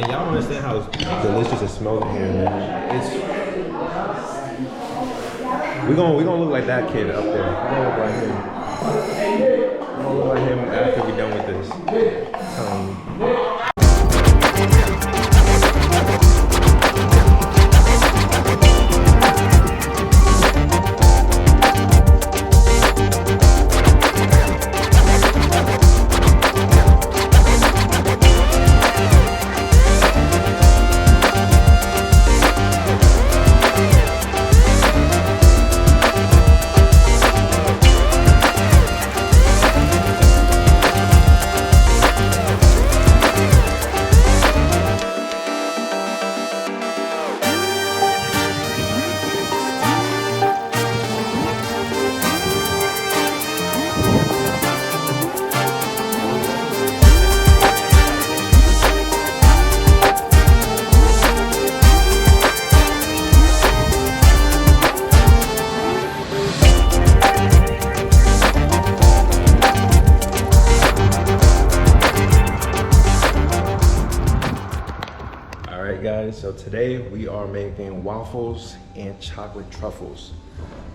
And y'all don't understand how delicious it smells in here, man. It's we gonna look like that kid up there. We're gonna look like him. We're gonna look like him after we're done with this. Guys, so today we are making waffles and chocolate truffles.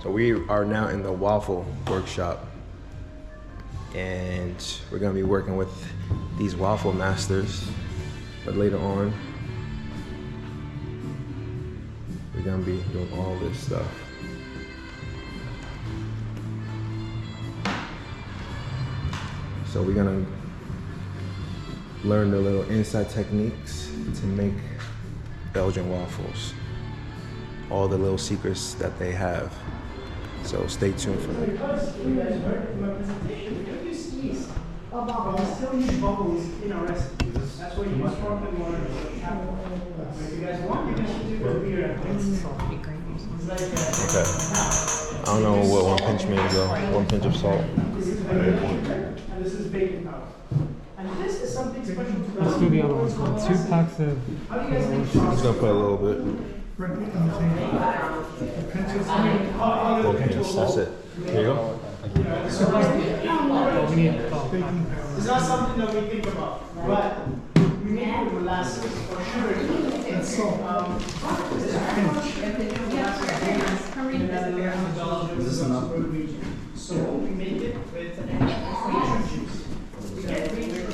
So we are now in the waffle workshop and we're gonna be working with these waffle masters, but later on we're gonna be doing all this stuff. So we're gonna learn the little inside techniques to make Belgian waffles, all the little secrets that they have. So stay tuned for that. Because you guys heard from my presentation, we don't use yeast, but we still use bubbles in our recipes. That's why you use sparkling water. If you guys want, you can substitute with beer. It's like Okay. I don't know what one pinch means though. One pinch of salt. This is bacon, and this is baking powder. And this is something special to us. Let's do the other one. 2 packs of. How do you guys make I'm just gonna put a little bit. One pinch, that's it. Here you go. It's not something that we think about, but we make it with molasses or sugar and salt. This is a pinch. Is this enough? So we make it with orange juice.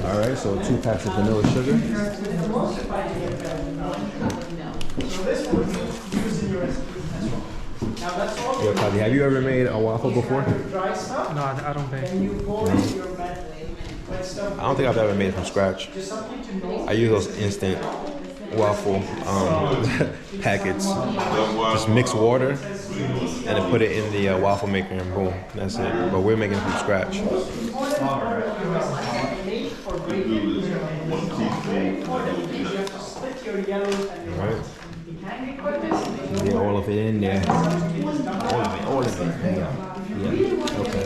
All right, so 2 packs of vanilla sugar. So this will be used in your recipes as well. Now that's all. Yo, Kali, have you ever made a waffle before? Dry stuff. No, I don't bake. And you pour into your wet stuff. I don't think I've ever made it from scratch. Just something to know. I use those instant waffle packets. Just mix water and then put it in the waffle maker and boom, that's it. But we're making it from scratch. Alright. Get all of it in there. All of it. Yeah. Okay.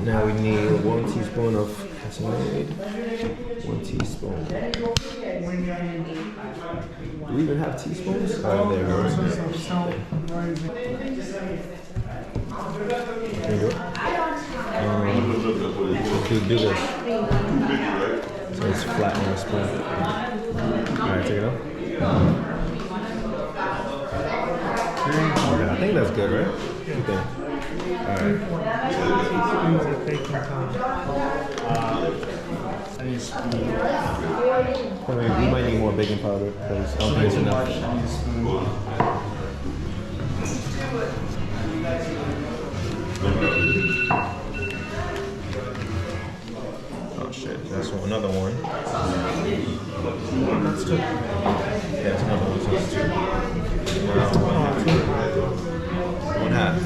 Now we need 1 teaspoon of cassonade. 1 teaspoon. Do we even have teaspoons? Oh, there we go. Can you do it? Do this. So it's flat on the spoon. Alright, take it out. Yeah, I think that's good, right? What do you think? Alright. Teaspoons of baking powder. We might need more baking powder because I don't think it's enough. Oh shit, that's another one. That's 2. Yeah, it's another one, so it's 2. One half.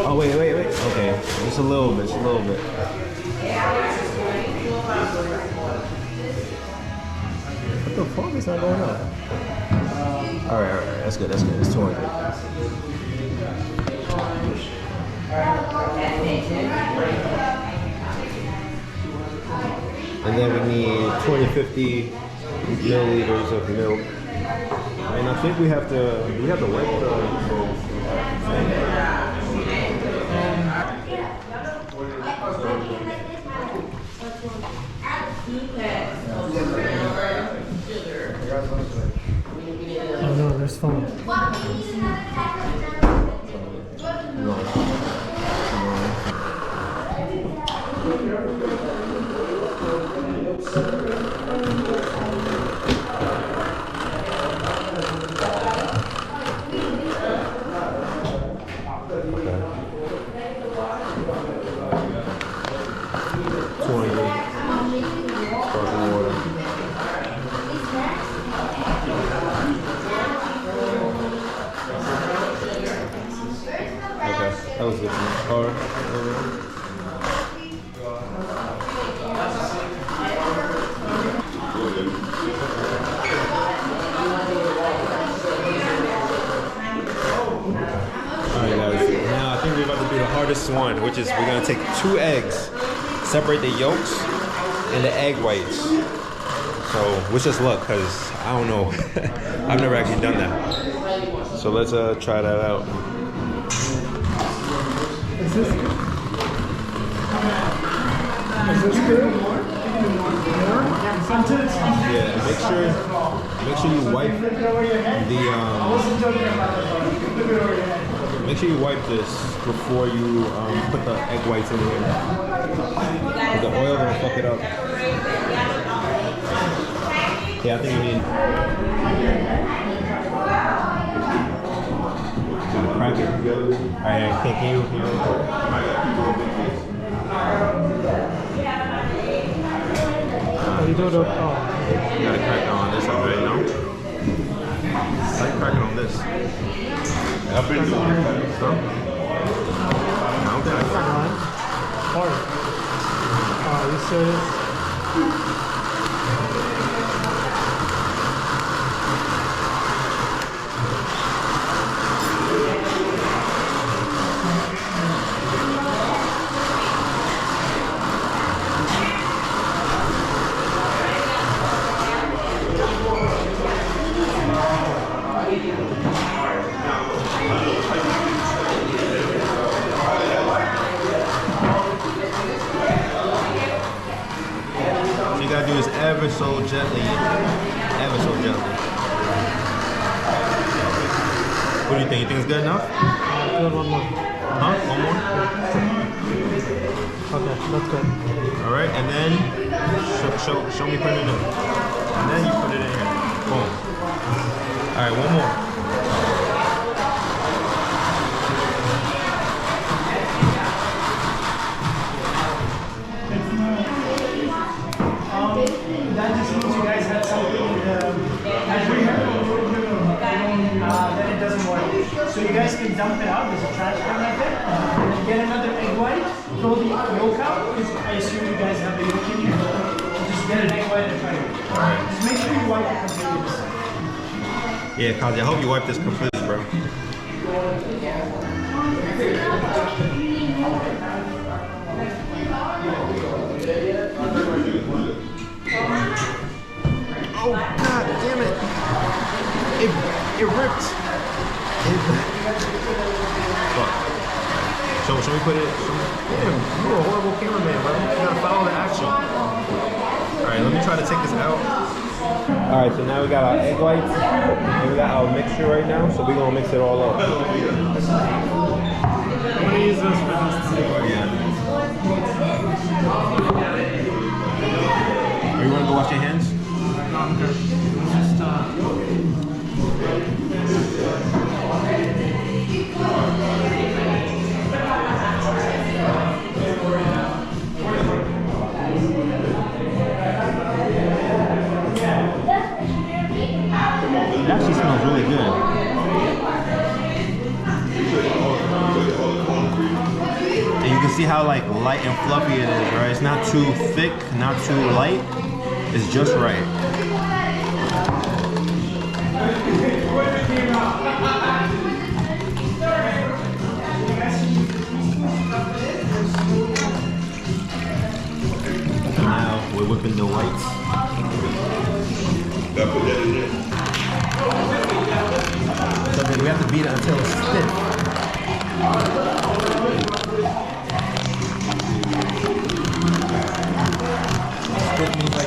Oh wait. Okay, just a little bit, What the fuck is not going on? Alright, that's good, it's 200. And then we need 250 milliliters of milk. And I think we have to wipe the Oh no, there's foam. That was good. Alright. Alright guys, now I think we're about to do the hardest one, which is we're gonna take 2 eggs, separate the yolks and the egg whites. So wish us luck, cause I don't know. I've never actually done that. So let's try that out. Is this good? Is this good? More? Yeah, make sure you wipe make sure you wipe this before you put the egg whites in here. Cause the oil gonna fuck it up. Yeah, I think you need to crack it together. Alright, can you Oh, you do it. Oh. You gotta crack it on this already, no? I can crack it on this. I've been doing it. So? No, okay. Hard. Are you serious? You gotta do this ever so gently. Ever so gently. What do you think? You think it's good enough? Do it one more. Huh? One more? Okay, that's good. Alright, and then show me putting it in. And then you put it in here. Boom. Alright, one more. That just means you guys had something that it doesn't work. So you guys can dump it out. There's a trash can right there. And then get another egg white, throw the yolk out, because I assume you guys have the yolk in here. Just get an egg white and try it. Alright. Just make sure you wipe it completely this time. Yeah, Kazi, I hope you wipe this completely, bro. Oh, god damn it. It ripped. Fuck. Show me put it. Damn, you're a horrible cameraman, bro. You gotta follow the action. Alright, let me try to take this out. Alright, so now we got our egg whites. And we got our mixture right now, so we're gonna mix it all up. I'm gonna use this for this. Yeah. Are you gonna go wash your hands? No, I'm good. Just It actually smells really good. And you can see how like light and fluffy it is, right? It's not too thick, not too light. It's just right. Now we're whipping the whites. So then we have to beat it until it's stiff. Stiff means like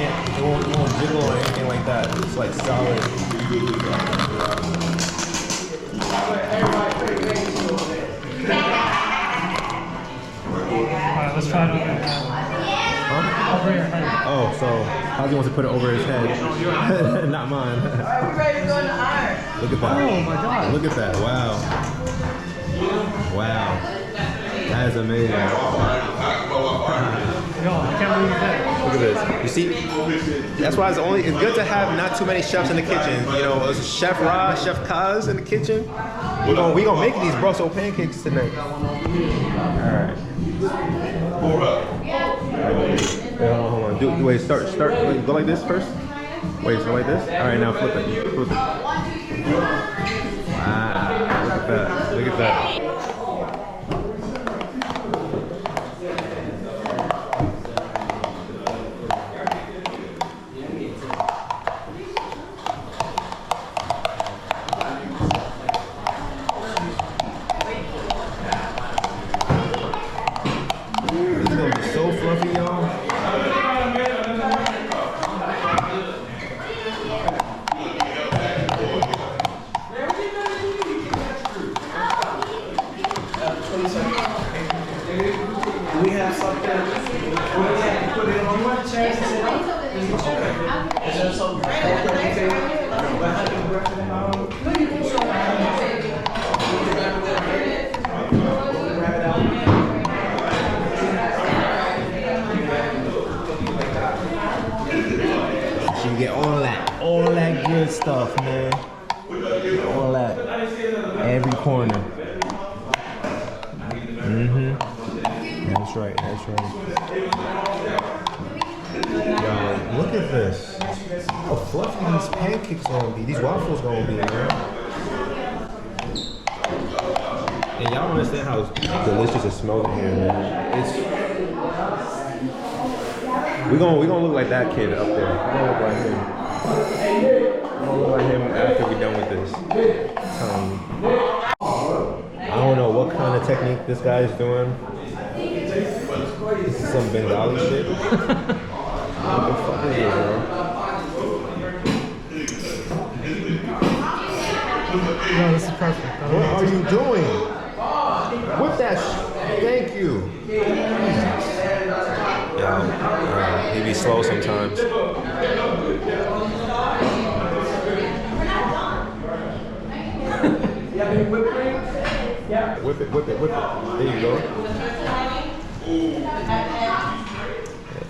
it won't jiggle or anything like that. It's like solid. Alright, let's try it over your head. Huh? Over your head. Oh, so Ozzy wants to put it over his head. Not mine. Alright, we ready to go in the iron. Look at that. Oh my god. Look at that. Wow. Wow. That is amazing. Yo, I can't believe that. Look at this. You see? That's why it's good to have not too many chefs in the kitchen. You know, it's Chef Ra, Chef Kaz in the kitchen. We gonna make these Brussels pancakes tonight. Alright. Wait, hold on. Wait, start. Wait, go like this first. Wait, go like this. Alright, now flip it. Flip it. Wow. Look at that. Look at that. We have something. We have to put it on. You want to change it? Is there something? She can get all that good stuff, man. All that. Every corner. That's right, that's right. Yo, look at this. How fluffy these pancakes gonna be. These waffles gonna be, man. And y'all don't understand how delicious it smells in here, man. We gonna look like that kid up there. We're gonna look like him. We're gonna look like him after we're done with this. I don't know what kind of technique this guy is doing. This is some Bengali shit. What the fuck is this, bro? No, this is perfect. What are you doing? Whip that Thank you. Yeah, he be slow sometimes. Whip it. There you go.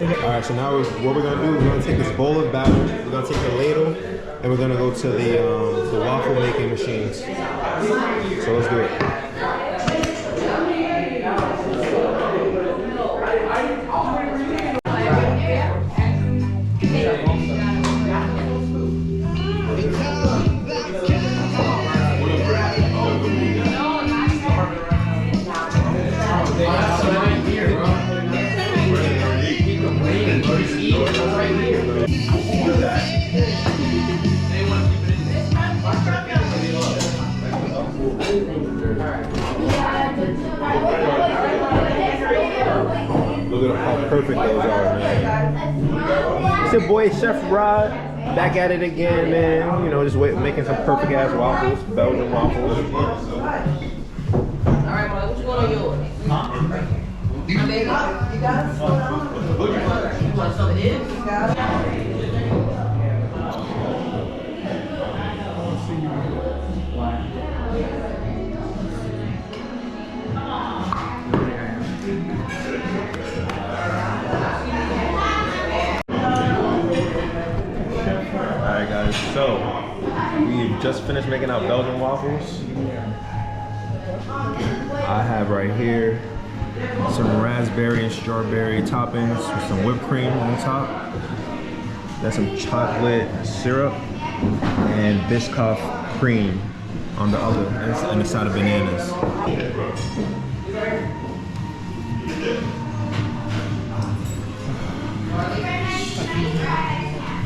Alright, so now what we're gonna do is we're gonna take this bowl of batter, we're gonna take the ladle, and we're gonna go to the waffle making machines. So let's do it. Look at how perfect those are, man. It's your boy Chef Rod, back at it again, man. You know, just making some perfect ass waffles, Belgian waffles. Alright, Mom, which one are yours? You got it? You want some of this? You got it? Alright guys, so we've just finished making our Belgian waffles. I have right here some raspberry and strawberry toppings with some whipped cream on top. That's some chocolate syrup and Biscoff cream on the other, and the side of bananas.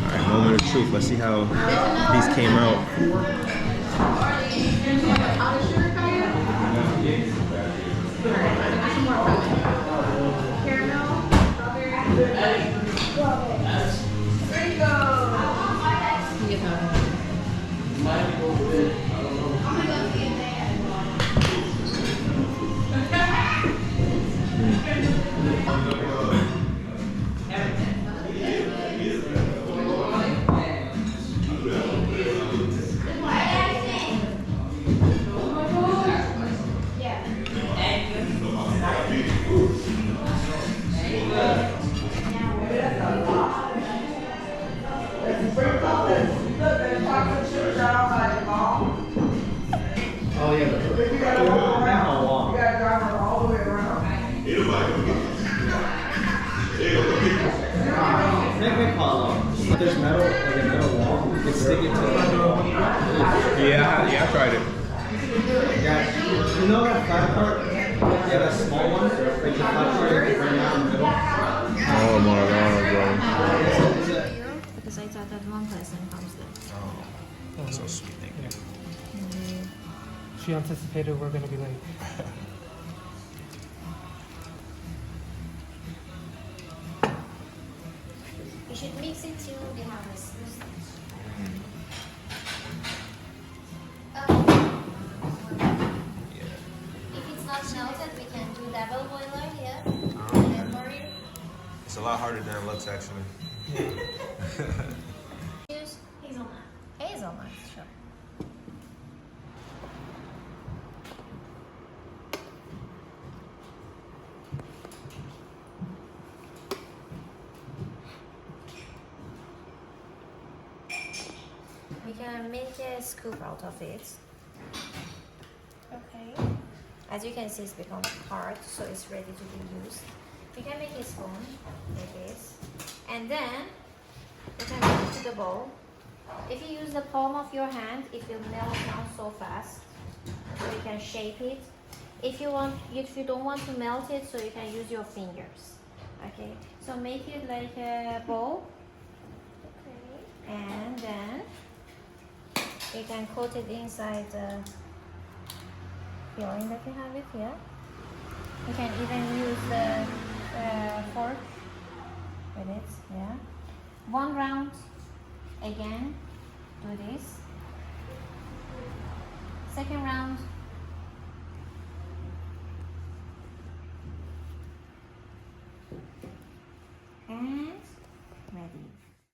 Alright, moment of truth. Let's see how these came out. stick it to the wall. Yeah, I tried it. Yeah, you know that flat part? Yeah, that small one. Like the flat part that you bring out in the middle. Oh my god, bro. Because I thought that one person comes there. Oh, so sweet, thank you. She anticipated we're gonna be late. You should mix it till the harvest. If it's not melted, we can do double boiler here. And then pour it. It's a lot harder than it looks, actually. Use hazelnut. Hazelnut, sure. We can make a scoop out of it. Okay. As you can see, it's become hard, so it's ready to be used. We can make a spoon like this, and then you can put it to the bowl. If you use the palm of your hand, it will melt down so fast. So you can shape it. If you don't want to melt it, so you can use your fingers. Okay. So make it like a bowl. Okay. And then you can coat it inside the filling that you have it here. You can even use the fork with it, yeah. One round, again, do this. Second round,